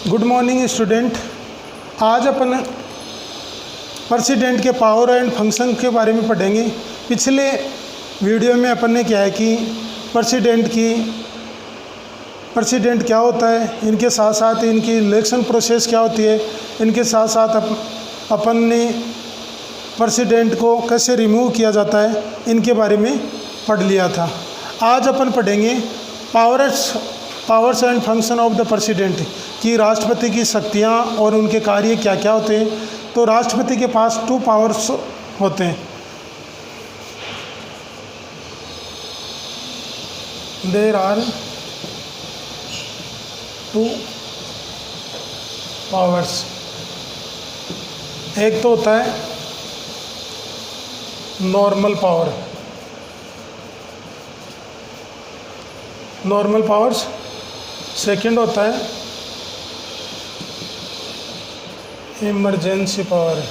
Good morning student. आज अपन president के power and function के बारे में पढ़ेंगे। पिछले वीडियो में अपन ने क्या है कि प्रेसिडेंट क्या होता है, इनके साथ साथ इनकी इलेक्शन प्रोसेस क्या होती है, इनके साथ साथ अपन ने प्रेसिडेंट को कैसे रिमूव किया जाता है, इनके बारे में पढ़ लिया था। आज अपन पढ़ेंगे powers and function of the president कि राष्ट्रपति की शक्तियाँ और उनके कार्य क्या क्या होते हैं। तो राष्ट्रपति के पास 2 पावर्स होते हैं। There are 2 powers. एक तो होता है नॉर्मल पावर्स। सेकंड होता है इमरजेंसी पावर।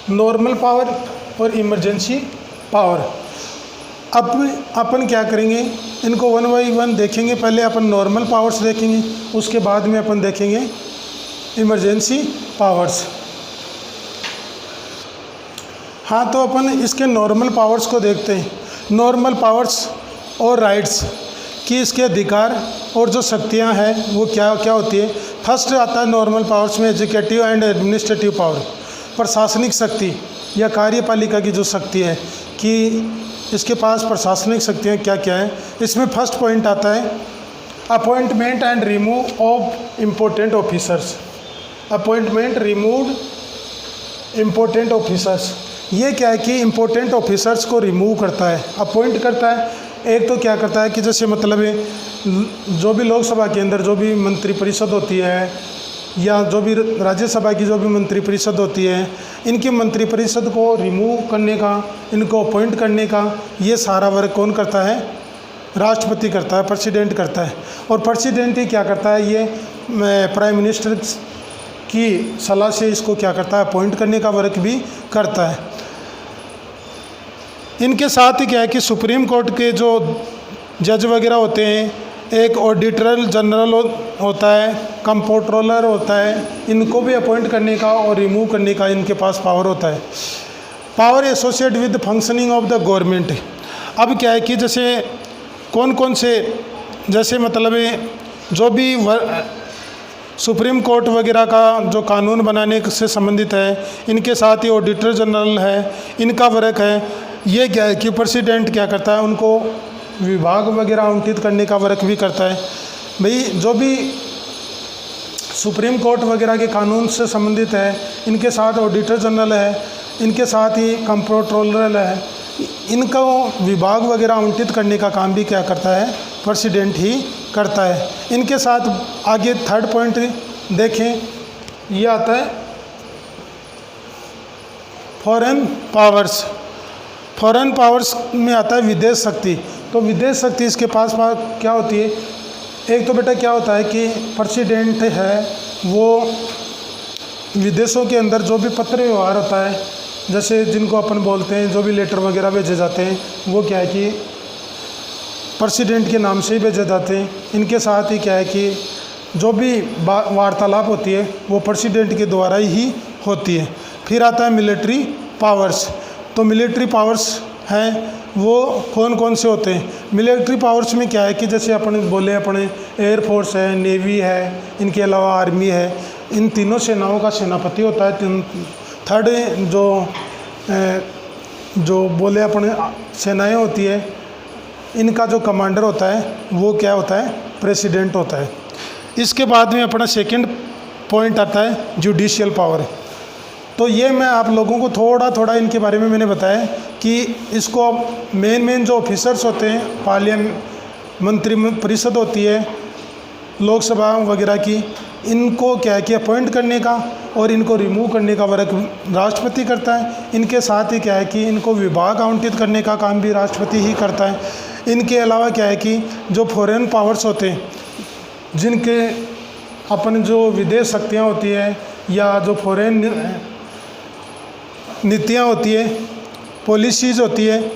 नॉर्मल पावर और इमरजेंसी पावर। अब अपन क्या करेंगे, इनको 1 बाई 1 देखेंगे। पहले अपन नॉर्मल पावर्स देखेंगे, उसके बाद में अपन देखेंगे इमरजेंसी पावर्स। हाँ, तो अपन इसके नॉर्मल पावर्स को देखते हैं। नॉर्मल पावर्स और राइट्स कि इसके अधिकार और जो शक्तियाँ हैं वो क्या क्या होती है। फर्स्ट आता है नॉर्मल पावर्स में एजुकेटिव एंड एडमिनिस्ट्रेटिव पावर, प्रशासनिक शक्ति या कार्यपालिका की जो शक्ति है कि इसके पास प्रशासनिक शक्तियाँ क्या क्या है। इसमें फर्स्ट पॉइंट आता है appointment and remove of important officers. Appointment remove important officers, ये क्या है कि इम्पोर्टेंट ऑफिसर्स को रिमूव करता है, अपॉइंट करता है। एक तो क्या करता है कि जैसे मतलब है जो भी लोकसभा के अंदर जो भी मंत्री परिषद होती है या जो भी राज्यसभा की जो भी मंत्री परिषद होती है, इनकी मंत्री परिषद को रिमूव करने का, इनको अपॉइंट करने का, ये सारा वर्क कौन करता है? राष्ट्रपति करता है, प्रेसिडेंट करता है। और प्रेसिडेंट ही क्या करता है, ये प्राइम मिनिस्टर की सलाह से इसको क्या करता है, अपॉइंट करने का वर्क भी करता है। इनके साथ ही क्या है कि सुप्रीम कोर्ट के जो जज वगैरह होते हैं, एक ऑडिटर जनरल होता है, कंट्रोलर होता है, इनको भी अपॉइंट करने का और रिमूव करने का इनके पास पावर होता है। Power associate with functioning of the government. अब क्या है कि जैसे कौन कौन से, जैसे मतलब जो भी सुप्रीम कोर्ट वगैरह का जो कानून बनाने से संबंधित है, इनके साथ ही ऑडिटर जनरल है, इनका वर्क है। ये क्या है कि प्रेसिडेंट क्या करता है, उनको विभाग वगैरह आवंटित करने का वर्क भी करता है। भाई जो भी सुप्रीम कोर्ट वगैरह के कानून से संबंधित है, इनके साथ ऑडिटर जनरल है, इनके साथ ही कंट्रोलर है, इनको विभाग वगैरह आवंटित करने का काम भी क्या करता है, प्रेसिडेंट ही करता है। इनके साथ आगे थर्ड पॉइंट देखें, ये आता है फॉरेन पावर्स। फॉरेन पावर्स में आता है विदेश शक्ति। तो विदेश शक्ति इसके पास क्या होती है, एक तो बेटा क्या होता है कि प्रेसिडेंट है वो विदेशों के अंदर जो भी पत्र व्यवहार होता है, जैसे जिनको अपन बोलते हैं जो भी लेटर वगैरह भेजे जाते हैं, वो क्या है कि प्रेसिडेंट के नाम से ही भेजे जाते हैं। इनके साथ ही क्या है कि जो भी वार्तालाप होती है वो प्रेसिडेंट के द्वारा ही होती है। फिर आता है मिलिट्री पावर्स। तो मिलिट्री पावर्स हैं वो कौन कौन से होते हैं। मिलिट्री पावर्स में क्या है कि जैसे अपन बोले अपने एयरफोर्स है, नेवी है, इनके अलावा आर्मी है, इन तीनों सेनाओं का सेनापति होता है। थर्ड जो बोले अपने सेनाएं होती है, इनका जो कमांडर होता है वो क्या होता है, प्रेसिडेंट होता है। इसके बाद में अपना सेकंड पॉइंट आता है जुडिशियल पावर। तो ये मैं आप लोगों को थोड़ा थोड़ा इनके बारे में मैंने बताया कि इसको मेन जो ऑफिसर्स होते हैं, पार्लियामेंट मंत्री परिषद होती है, लोकसभा वगैरह की, इनको क्या है कि अपॉइंट करने का और इनको रिमूव करने का वर्क राष्ट्रपति करता है। इनके साथ ही क्या है कि इनको विभाग आवंटित करने का काम भी राष्ट्रपति ही करता है। इनके अलावा क्या है कि जो फॉरेन पावर्स होते हैं, जिनके अपन जो विदेश शक्तियाँ होती है या जो फॉरेन नीतियाँ होती है, पॉलिसीज़ होती है,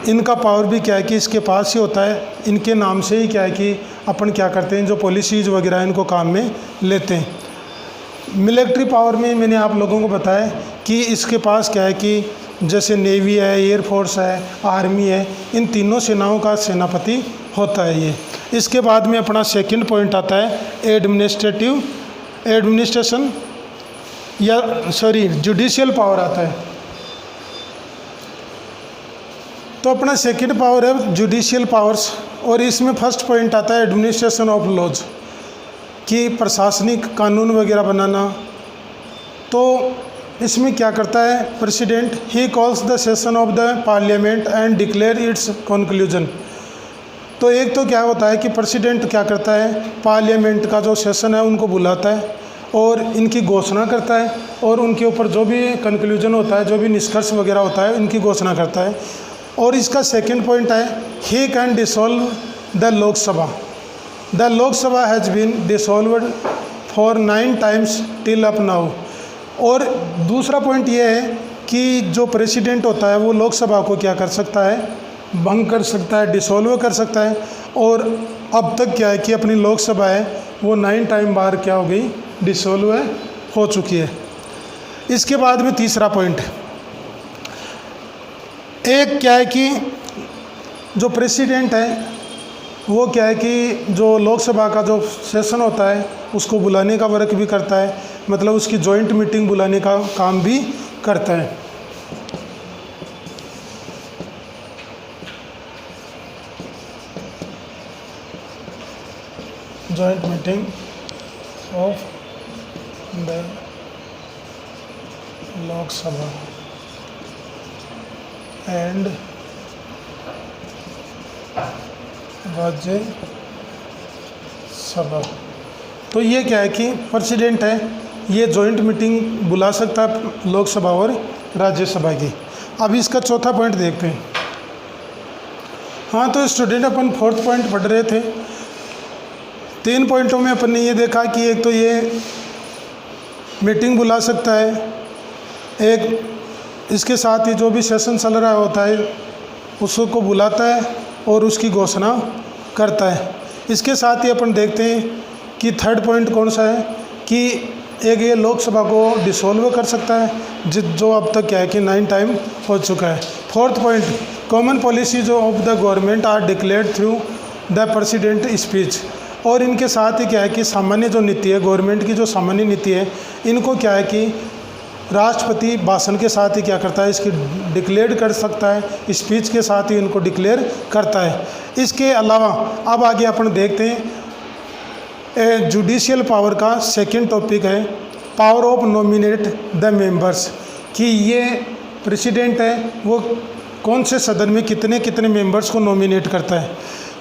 इनका पावर भी क्या है कि इसके पास ही होता है। इनके नाम से ही क्या है कि अपन क्या करते हैं, जो पॉलिसीज़ वगैरह इनको काम में लेते हैं। मिलिट्री पावर में मैंने आप लोगों को बताया कि इसके पास क्या है कि जैसे नेवी है, एयरफोर्स है, आर्मी है, इन तीनों सेनाओं का सेनापति होता है ये। इसके बाद में अपना सेकंड पॉइंट आता है एडमिनिस्ट्रेशन या जुडिशियल पावर आता है। तो अपना सेकंड पावर है जुडिशियल पावर्स, और इसमें फर्स्ट पॉइंट आता है एडमिनिस्ट्रेशन ऑफ लॉज, कि प्रशासनिक कानून वगैरह बनाना। तो इसमें क्या करता है president, he calls the session of the parliament and declare it's conclusion. तो एक तो क्या होता है कि प्रेसिडेंट क्या करता है, पार्लियामेंट का जो सेशन है उनको बुलाता है और इनकी घोषणा करता है, और उनके ऊपर जो भी कंक्लूजन होता है, जो भी निष्कर्ष वगैरह होता है, इनकी घोषणा करता है। और इसका सेकंड पॉइंट है he can dissolve the Lok Sabha. The Lok Sabha has been dissolved for 9 times till up now. और दूसरा पॉइंट ये है कि जो प्रेसिडेंट होता है वो लोकसभा को क्या कर सकता है, भंग कर सकता है, डिसॉल्व कर सकता है। और अब तक क्या है कि अपनी लोकसभा है वो 9 टाइम बार क्या हो गई, डिसॉल्व हो चुकी है। इसके बाद में तीसरा पॉइंट, एक क्या है कि जो प्रेसिडेंट है वो क्या है कि जो लोकसभा का जो सेशन होता है उसको बुलाने का वर्क भी करता है, मतलब उसकी जॉइंट मीटिंग बुलाने का काम भी करता है। Joint meeting of the Lok Sabha and राज्य सभा। तो ये क्या है कि प्रेसिडेंट है, ये जॉइंट मीटिंग बुला सकता है लोकसभा और राज्यसभा की। अब इसका चौथा पॉइंट देखते हैं। हाँ, तो स्टूडेंट अपन फोर्थ पॉइंट पढ़ रहे थे। 3 पॉइंटों में अपन ने ये देखा कि एक तो ये मीटिंग बुला सकता है, एक इसके साथ ही जो भी सेशन चल रहा होता है उसको बुलाता है और उसकी घोषणा करता है। इसके साथ ही अपन देखते हैं कि थर्ड पॉइंट कौन सा है कि एक ये लोकसभा को डिसॉल्व कर सकता है, जो अब तक क्या है कि 9 टाइम हो चुका है। Fourth point, common policies of the government are declared through the president speech. और इनके साथ ही क्या है कि सामान्य जो नीति है, गवर्नमेंट की जो सामान्य नीति है, इनको क्या है कि राष्ट्रपति भाषण के साथ ही क्या करता है, इसकी डिक्लेयर कर सकता है, स्पीच के साथ ही इनको डिक्लेयर करता है। इसके अलावा अब आगे अपन देखते हैं जुडिशियल पावर का सेकंड टॉपिक है power of nominate the members, कि ये प्रेसिडेंट है वो कौन से सदन में कितने कितने मेंबर्स को नॉमिनेट करता है।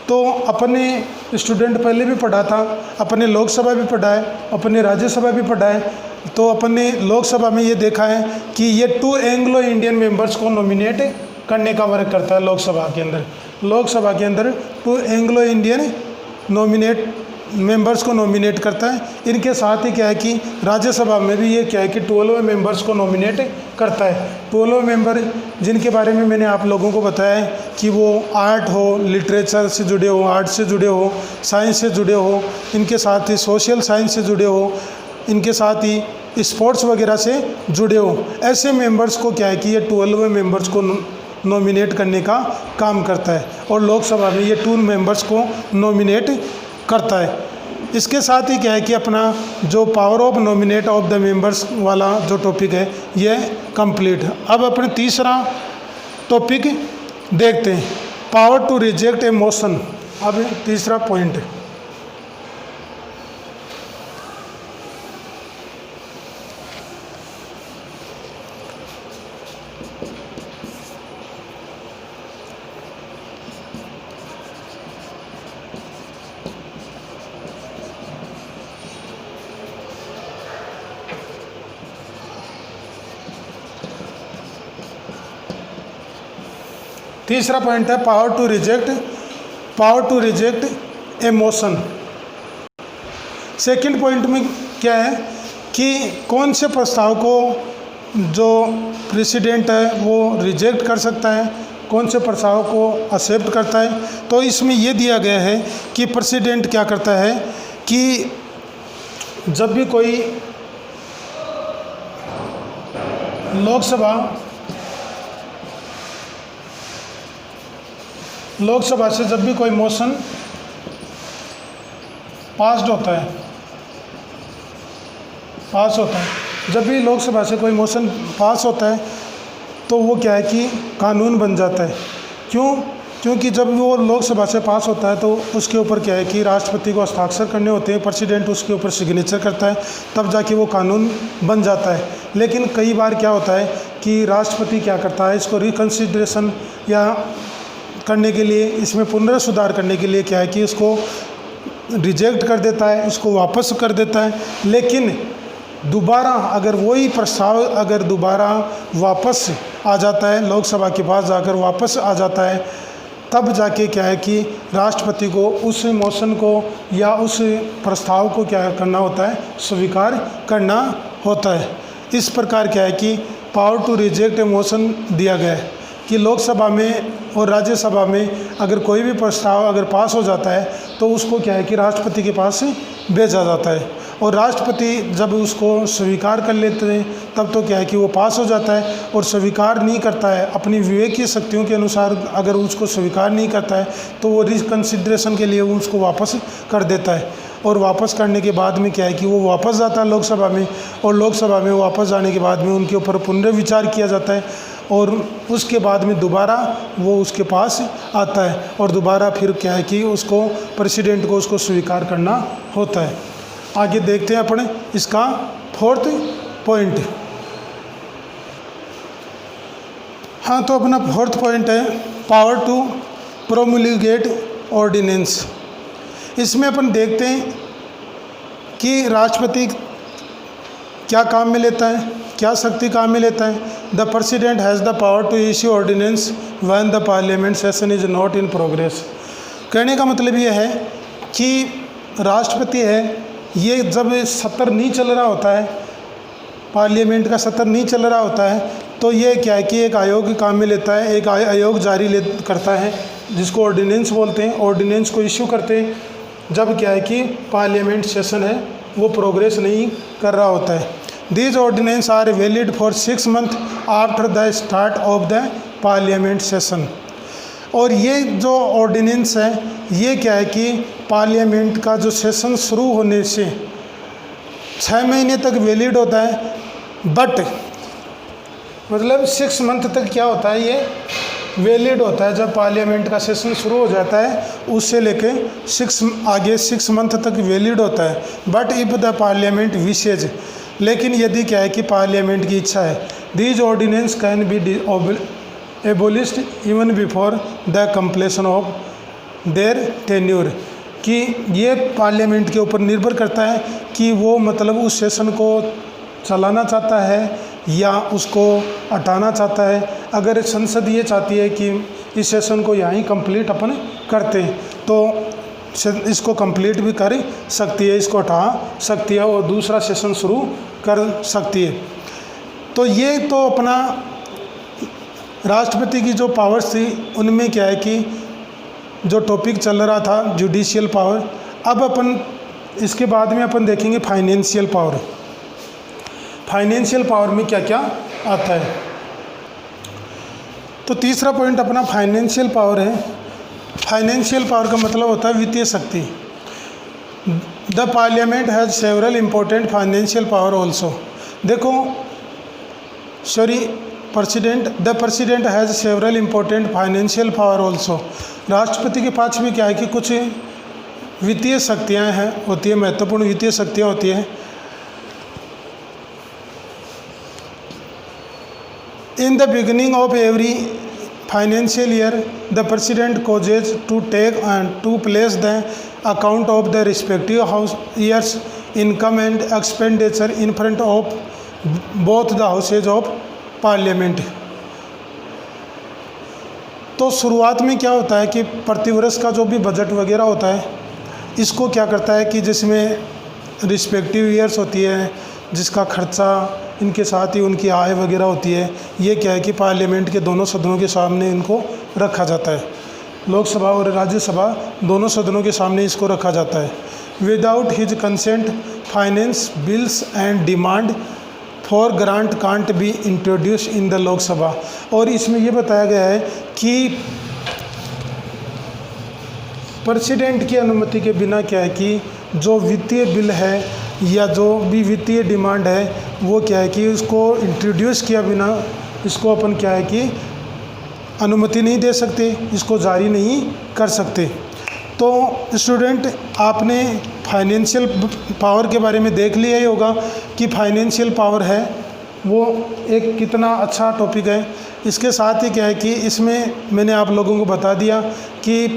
तो अपने स्टूडेंट पहले भी पढ़ा था, अपने लोकसभा भी पढ़ा है, अपने राज्यसभा भी पढ़ा है। तो अपन ने लोकसभा में ये देखा है कि ये 2 एंग्लो इंडियन मेंबर्स को नॉमिनेट करने का वर्क करता है लोकसभा के अंदर। लोकसभा के अंदर 2 एंग्लो इंडियन मेंबर्स को नॉमिनेट करता है। इनके साथ ही क्या है कि राज्यसभा में भी ये क्या है कि 12 मेंबर्स को नॉमिनेट करता है। 12 मेंबर जिनके बारे में मैंने आप लोगों को बताया है कि वो आर्ट हो, लिटरेचर से जुड़े हो, आर्ट से जुड़े हो, साइंस से जुड़े हो, इनके साथ ही सोशल साइंस से जुड़े हो, इनके साथ ही स्पोर्ट्स वगैरह से जुड़े हो। ऐसे मेंबर्स को क्या है कि ये 12 मेंबर्स को नॉमिनेट करने का काम करता है, और लोकसभा में ये 2 मेंबर्स को नॉमिनेट करता है। इसके साथ ही क्या है कि अपना जो power of nominate of the members वाला जो टॉपिक है ये कंप्लीट। अब अपने तीसरा टॉपिक देखते हैं, power to reject a motion. अब तीसरा पॉइंट, तीसरा पॉइंट है power to reject a motion. Second point में क्या है कि कौन से प्रस्ताव को जो प्रेसिडेंट है वो रिजेक्ट कर सकता है, कौन से प्रस्ताव को एक्सेप्ट करता है। तो इसमें ये दिया गया है कि प्रेसिडेंट क्या करता है कि जब भी कोई लोकसभा से जब भी कोई मोशन पास होता है, जब भी लोकसभा से कोई मोशन पास होता है तो वो क्या है कि कानून बन जाता है। क्योंकि जब वो लोकसभा से पास होता है तो उसके ऊपर क्या है कि राष्ट्रपति को हस्ताक्षर करने होते हैं, प्रेसिडेंट उसके ऊपर सिग्नेचर करता है, तब जाके वो कानून बन जाता है। लेकिन कई बार क्या होता है कि राष्ट्रपति क्या करता है, इसको रिकन्सिडरेशन या करने के लिए, इसमें पुनर्सुधार करने के लिए क्या है कि इसको रिजेक्ट कर देता है, इसको वापस कर देता है। लेकिन दोबारा अगर वही प्रस्ताव अगर दोबारा वापस आ जाता है, लोकसभा के पास जाकर वापस आ जाता है, तब जाके क्या है कि राष्ट्रपति को उस मोशन को या उस प्रस्ताव को क्या करना होता है, स्वीकार करना होता है। इस प्रकार क्या है कि power to reject a motion दिया गया है कि लोकसभा में और राज्यसभा में अगर कोई भी प्रस्ताव अगर पास हो जाता है तो उसको क्या है कि राष्ट्रपति के पास भेजा जाता है, और राष्ट्रपति जब उसको स्वीकार कर लेते हैं तब तो क्या है कि वो पास हो जाता है। और स्वीकार नहीं करता है, अपनी विवेकीय शक्तियों के अनुसार अगर उसको स्वीकार नहीं करता है तो वो रिकन्सिडरेशन के लिए उसको वापस कर देता है, और वापस करने के बाद में क्या है कि वो वापस जाता है लोकसभा में, और लोकसभा में वापस जाने के बाद में उनके ऊपर पुनर्विचार किया जाता है, और उसके बाद में दोबारा वो उसके पास आता है, और दोबारा फिर क्या है कि उसको प्रेसिडेंट को उसको स्वीकार करना होता है। आगे देखते हैं अपने इसका फोर्थ पॉइंट। हाँ, तो अपना फोर्थ पॉइंट है पावर टू प्रोमुलगेट ऑर्डिनेंस। इसमें अपन देखते हैं कि राष्ट्रपति क्या काम में लेता है, क्या शक्ति काम में लेता है। The president has the power to issue ordinance when the parliament session is not in progress. कहने का मतलब ये है कि राष्ट्रपति है, ये जब सत्र नहीं चल रहा होता है, पार्लियामेंट का सत्र नहीं चल रहा होता है, तो ये क्या है कि एक आयोग काम में लेता है, एक आयोग जारी करता है जिसको ऑर्डिनेंस बोलते हैं। ऑर्डिनेंस को इश्यू करते हैं जब क्या है कि पार्लियामेंट सेशन है वो प्रोग्रेस नहीं कर रहा होता है। These ordinance are valid for 6 months after the start of the parliament session. और ये जो ऑर्डिनेंस है ये क्या है कि पार्लियामेंट का जो सेशन शुरू होने से 6 महीने तक वैलिड होता है, बट मतलब 6 months तक क्या होता है, ये वैलिड होता है। जब पार्लियामेंट का सेशन शुरू हो जाता है उससे लेके 6 months तक वैलिड होता है। But if the parliament wishes, लेकिन यदि क्या है कि पार्लियामेंट की इच्छा है, these ordinance can be abolished even before the completion of their tenure, कि ये पार्लियामेंट के ऊपर निर्भर करता है कि वो मतलब उस सेशन को चलाना चाहता है या उसको हटाना चाहता है। अगर संसद ये चाहती है कि इस सेशन को यहाँ ही कंप्लीट अपन करते हैं तो इसको कंप्लीट भी कर सकती है, इसको हटा सकती है और दूसरा सेशन शुरू कर सकती है। तो ये तो अपना राष्ट्रपति की जो पावर्स थी उनमें क्या है कि जो टॉपिक चल रहा था जुडिशियल पावर। अब अपन इसके बाद में अपन देखेंगे फाइनेंशियल पावर। फाइनेंशियल पावर में क्या क्या आता है। तो तीसरा पॉइंट अपना फाइनेंशियल पावर है। फाइनेंशियल पावर का मतलब होता है वित्तीय शक्ति। The parliament has several important financial power also. देखो the president has several important financial power also. राष्ट्रपति के पास में क्या है कि कुछ वित्तीय शक्तियाँ हैं होती है, महत्वपूर्ण वित्तीय शक्तियाँ होती हैं। In the beginning of every financial year, the president causes to take and to place the account of the respective house year's income and expenditure in front of both the houses of parliament. तो शुरुआत में क्या होता है कि प्रतिवर्ष का जो भी बजट वगैरह होता है इसको क्या करता है कि जिसमें रिस्पेक्टिव ईयर्स होती है जिसका खर्चा इनके साथ ही उनकी आय वगैरह होती है, ये क्या है कि पार्लियामेंट के दोनों सदनों के सामने इनको रखा जाता है। लोकसभा और राज्यसभा दोनों सदनों के सामने इसको रखा जाता है। Without his consent finance bills and demand for grant can't be introduce in the Lok Sabha. और इसमें ये बताया गया है कि प्रेसिडेंट की अनुमति के बिना क्या है कि जो वित्तीय बिल है या जो भी वित्तीय डिमांड है वो क्या है कि उसको इंट्रोड्यूस किया बिना इसको अपन क्या है कि अनुमति नहीं दे सकते, इसको जारी नहीं कर सकते। तो स्टूडेंट, आपने फाइनेंशियल पावर के बारे में देख लिया ही होगा कि फाइनेंशियल पावर है वो एक कितना अच्छा टॉपिक है। इसके साथ ही क्या है कि इसमें मैंने आप लोगों को बता दिया कि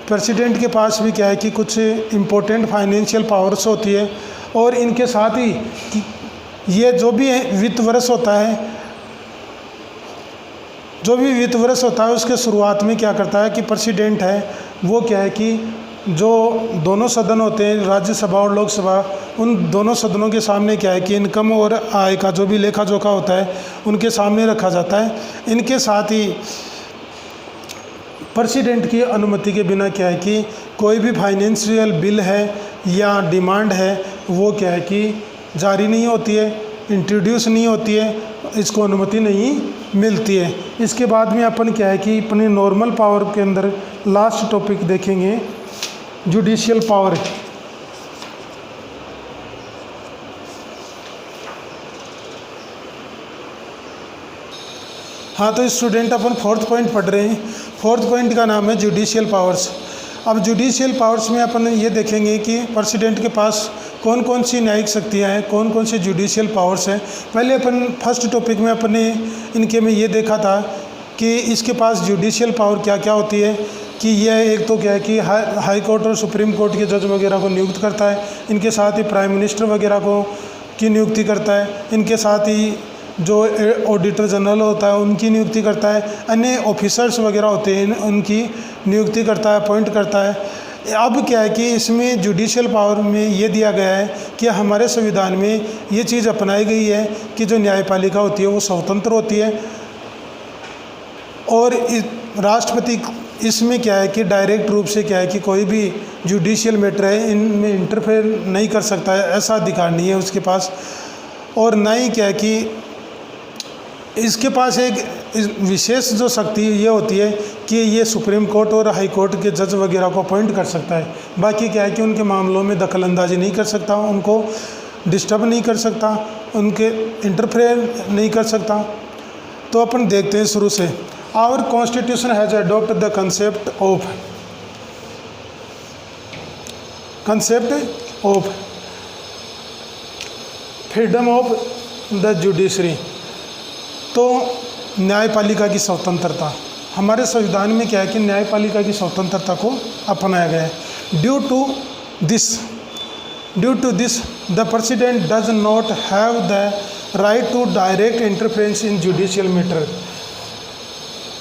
प्रेसिडेंट के पास भी क्या है कि कुछ इम्पोर्टेंट फाइनेंशियल पावर्स होती है, और इनके साथ ही ये जो भी वित्त वर्ष होता है, जो भी वित्त वर्ष होता है उसके शुरुआत में क्या करता है कि प्रेसिडेंट है वो क्या है कि जो दोनों सदन होते हैं राज्यसभा और लोकसभा, उन दोनों सदनों के सामने क्या है कि इनकम और आय का जो भी लेखा जोखा होता है उनके सामने रखा जाता है। इनके साथ ही प्रेसिडेंट की अनुमति के बिना क्या है कि कोई भी फाइनेंशियल बिल है या डिमांड है वो क्या है कि जारी नहीं होती है, इंट्रोड्यूस नहीं होती है, इसको अनुमति नहीं मिलती है। इसके बाद में अपन क्या है कि अपने नॉर्मल पावर के अंदर लास्ट टॉपिक देखेंगे, जुडिशियल पावर। हाँ, तो स्टूडेंट अपन फोर्थ पॉइंट पढ़ रहे हैं। फोर्थ पॉइंट का नाम है जुडिशियल पावर्स। अब जुडिशियल पावर्स में अपन ये देखेंगे कि प्रेसिडेंट के पास कौन कौन सी न्यायिक शक्तियाँ हैं, कौन कौन सी जुडिशियल पावर्स हैं। पहले अपन फर्स्ट टॉपिक में अपने इनके में ये देखा था कि इसके पास जुडिशियल पावर क्या क्या होती है, कि यह एक तो क्या है कि हाई कोर्ट और सुप्रीम कोर्ट के जज वगैरह को नियुक्त करता है, इनके साथ ही प्राइम मिनिस्टर वगैरह को की नियुक्ति करता है, इनके साथ ही जो ऑडिटर जनरल होता है उनकी नियुक्ति करता है, अन्य ऑफिसर्स वगैरह होते हैं उनकी नियुक्ति करता है, अपॉइंट करता है। अब क्या है कि इसमें जुडिशियल पावर में ये दिया गया है कि हमारे संविधान में ये चीज़ अपनाई गई है कि जो न्यायपालिका होती है वो स्वतंत्र होती है, और राष्ट्रपति इसमें क्या है कि डायरेक्ट रूप से क्या है कि कोई भी जुडिशियल मैटर है इनमें इंटरफेयर नहीं कर सकता है, ऐसा अधिकार नहीं है उसके पास। और ना ही क्या है कि इसके पास एक विशेष जो शक्ति ये होती है कि ये सुप्रीम कोर्ट और हाई कोर्ट के जज वगैरह को अपॉइंट कर सकता है। बाकी क्या है कि उनके मामलों में दखल अंदाजी नहीं कर सकता, उनको डिस्टर्ब नहीं कर सकता, उनके इंटरफेयर नहीं कर सकता। तो अपन देखते हैं शुरू से। Our constitution has adopt the concept of freedom of the judiciary. तो न्यायपालिका की स्वतंत्रता, हमारे संविधान में क्या है कि न्यायपालिका की स्वतंत्रता को अपनाया गया है। Due to this the president does not have the right to direct interference in judicial matter.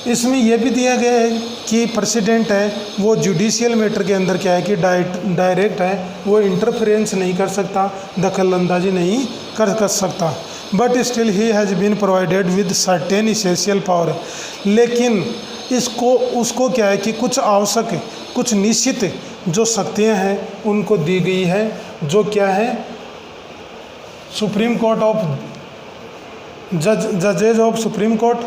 इसमें यह भी दिया गया है कि प्रेसिडेंट है वो जुडिशियल मैटर के अंदर क्या है कि डायरेक्ट है वो इंटरफेरेंस नहीं कर सकता, दखल अंदाजी नहीं कर सकता। But still he has been provided with certain essential power. लेकिन उसको क्या है कि कुछ आवश्यक, कुछ निश्चित जो शक्तियाँ हैं उनको दी गई है, जो क्या है supreme court of जजेज of supreme court,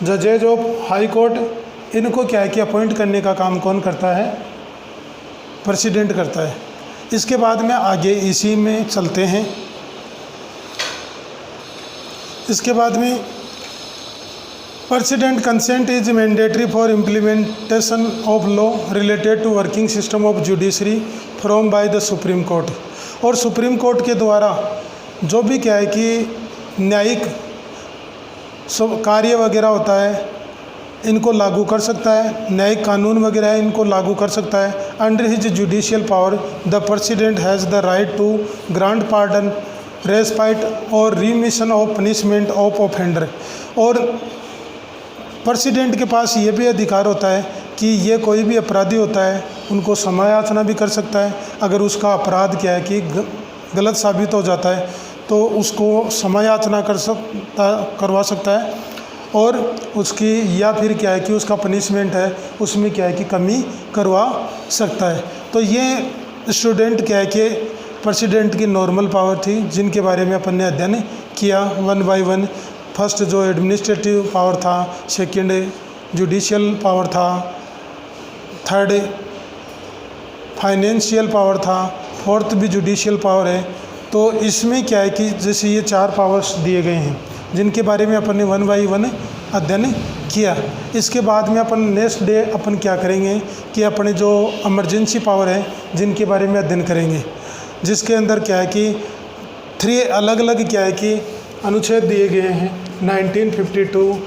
जजेज of high court, इनको क्या है कि अपॉइंट करने का काम कौन करता है? प्रेसिडेंट करता है। इसके बाद में आगे इसी में चलते हैं। इसके बाद में president consent is mandatory for implementation of law related to working system of judiciary from by the supreme court. और सुप्रीम कोर्ट के द्वारा जो भी क्या है कि न्यायिक कार्य वगैरह होता है इनको लागू कर सकता है, न्यायिक कानून वगैरह है इनको लागू कर सकता है। Under his judicial power the president has the right to grant pardon, respite और remission of punishment of offender. और प्रेसिडेंट के पास ये भी अधिकार होता है कि ये कोई भी अपराधी होता है उनको क्षमा याचना भी कर सकता है। अगर उसका अपराध क्या है कि गलत साबित हो जाता है तो उसको समयाचना करवा सकता है, और उसकी या फिर क्या है कि उसका पनिशमेंट है उसमें क्या है कि कमी करवा सकता है। तो ये स्टूडेंट क्या है कि प्रेसिडेंट की नॉर्मल पावर थी, जिनके बारे में अपन ने अध्ययन किया वन बाय वन। फर्स्ट जो एडमिनिस्ट्रेटिव पावर था, सेकंड जुडिशियल पावर था, थर्ड फाइनेंशियल पावर था, फोर्थ भी जुडिशियल पावर है। तो इसमें क्या है कि जैसे ये 4 पावर्स दिए गए हैं, जिनके बारे में अपन ने वन बाई वन अध्ययन किया। इसके बाद में अपन नेक्स्ट डे अपन क्या करेंगे कि अपने जो इमरजेंसी पावर है जिनके बारे में अध्ययन करेंगे, जिसके अंदर क्या है कि 3 अलग अलग क्या है कि अनुच्छेद दिए गए हैं। 1952,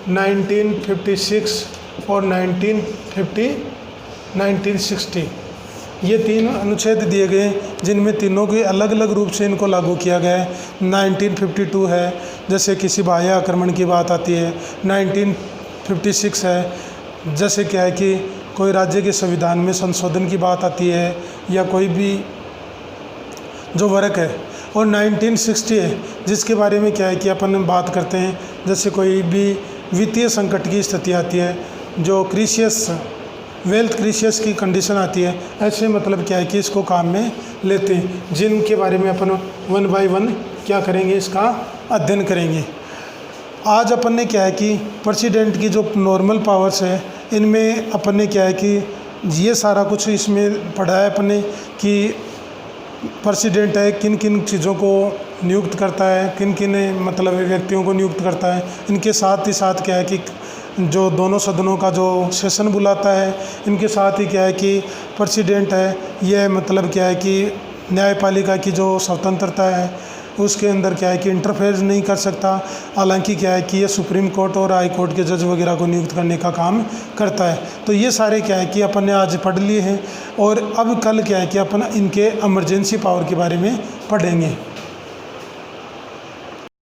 1956 और 1960 ये 3 अनुच्छेद दिए गए हैं, जिनमें तीनों के अलग अलग रूप से इनको लागू किया गया है। 1952 है जैसे किसी बाह्य आक्रमण की बात आती है। 1956 है जैसे क्या है कि कोई राज्य के संविधान में संशोधन की बात आती है या कोई भी जो वर्क है। और 1960 है जिसके बारे में क्या है कि अपन बात करते हैं जैसे कोई भी वित्तीय संकट की स्थिति आती है, जो क्रिशियस वेल्थ क्रिशियस की कंडीशन आती है, ऐसे मतलब क्या है कि इसको काम में लेते हैं, जिनके बारे में अपन वन बाय वन क्या करेंगे, इसका अध्ययन करेंगे। आज अपन ने क्या है कि प्रेसिडेंट की जो नॉर्मल पावर्स है इनमें अपन ने क्या है कि ये सारा कुछ इसमें पढ़ा है अपन ने कि प्रेसिडेंट है किन किन चीज़ों को नियुक्त करता है, किन किन मतलब व्यक्तियों को नियुक्त करता है। इनके साथ ही साथ क्या है कि जो दोनों सदनों का जो सेशन बुलाता है, इनके साथ ही क्या है कि प्रेसिडेंट है यह मतलब क्या है कि न्यायपालिका की जो स्वतंत्रता है उसके अंदर क्या है कि इंटरफेयर नहीं कर सकता। हालांकि क्या है कि ये सुप्रीम कोर्ट और हाई कोर्ट के जज वगैरह को नियुक्त करने का काम करता है। तो ये सारे क्या है कि अपन ने आज पढ़ लिए हैं, और अब कल क्या है कि अपन इनके इमरजेंसी पावर के बारे में पढ़ेंगे।